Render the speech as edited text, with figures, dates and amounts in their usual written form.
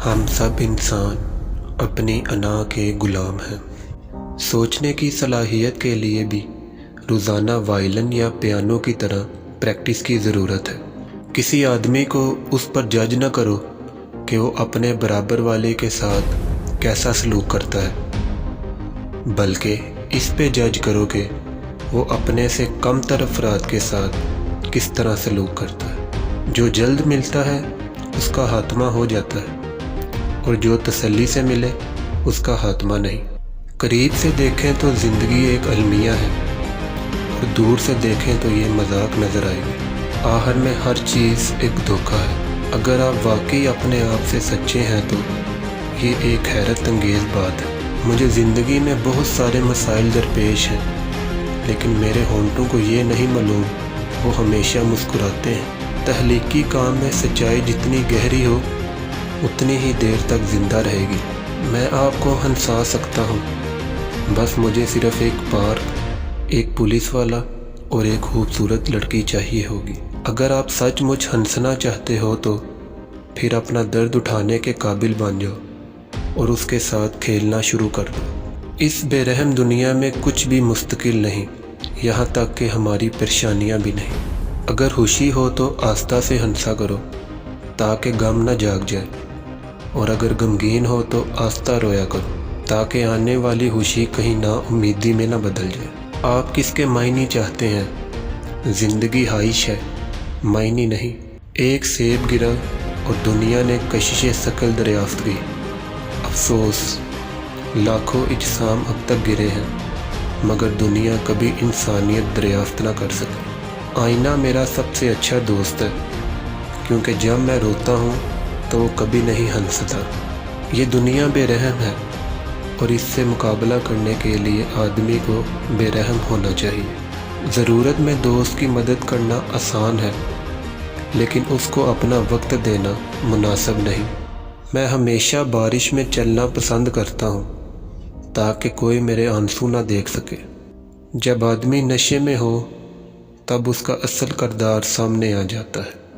हम सब इंसान अपनी अना के गुलाम हैं। सोचने की सलाहियत के लिए भी रोज़ाना वायलिन या पियानो की तरह प्रैक्टिस की ज़रूरत है। किसी आदमी को उस पर जज न करो कि वो अपने बराबर वाले के साथ कैसा सलूक करता है, बल्कि इस पे जज करो कि वो अपने से कम तर अफराद के साथ किस तरह सलूक करता है। जो जल्द मिलता है उसका खात्मा हो जाता है, और जो तसल्ली से मिले उसका खात्मा नहीं। करीब से देखें तो ज़िंदगी एक अलमिया है, और दूर से देखें तो ये मजाक नज़र आएगी। आखिर में हर चीज़ एक धोखा है। अगर आप वाकई अपने आप से सच्चे हैं तो ये एक हैरत अंगेज़ बात है। मुझे ज़िंदगी में बहुत सारे मसाइल दरपेश हैं, लेकिन मेरे होंठों को ये नहीं मालूम वो हमेशा मुस्कुराते हैं। तहलीकी काम में सच्चाई जितनी गहरी हो उतनी ही देर तक ज़िंदा रहेगी। मैं आपको हंसा सकता हूँ, बस मुझे सिर्फ़ एक पार्क, एक पुलिस वाला और एक खूबसूरत लड़की चाहिए होगी। अगर आप सचमुच हंसना चाहते हो तो फिर अपना दर्द उठाने के काबिल बन जाओ और उसके साथ खेलना शुरू कर दो। इस बेरहम दुनिया में कुछ भी मुस्तकिल नहीं, यहाँ तक कि हमारी परेशानियाँ भी नहीं। अगर खुशी हो तो आस्था से हंसा करो ताकि गम न जाग जाए, और अगर गमगीन हो तो आस्था रोया करो ताकि आने वाली खुशी कहीं ना उम्मीदी में ना बदल जाए। आप किसके मायने चाहते हैं? ज़िंदगी हाइश है, मायने नहीं। एक सेब गिरा और दुनिया ने कशिश शकल दरियाफ्त की। अफसोस, लाखों इजसाम अब तक गिरे हैं, मगर दुनिया कभी इंसानियत दरियाफ्त ना कर सकी। आईना मेरा सबसे अच्छा दोस्त है, क्योंकि जब मैं रोता हूँ तो वो कभी नहीं हंसता। ये दुनिया बेरहम है, और इससे मुकाबला करने के लिए आदमी को बेरहम होना चाहिए। ज़रूरत में दोस्त की मदद करना आसान है, लेकिन उसको अपना वक्त देना मुनासिब नहीं। मैं हमेशा बारिश में चलना पसंद करता हूँ ताकि कोई मेरे आंसू ना देख सके। जब आदमी नशे में हो तब उसका असल किरदार सामने आ जाता है।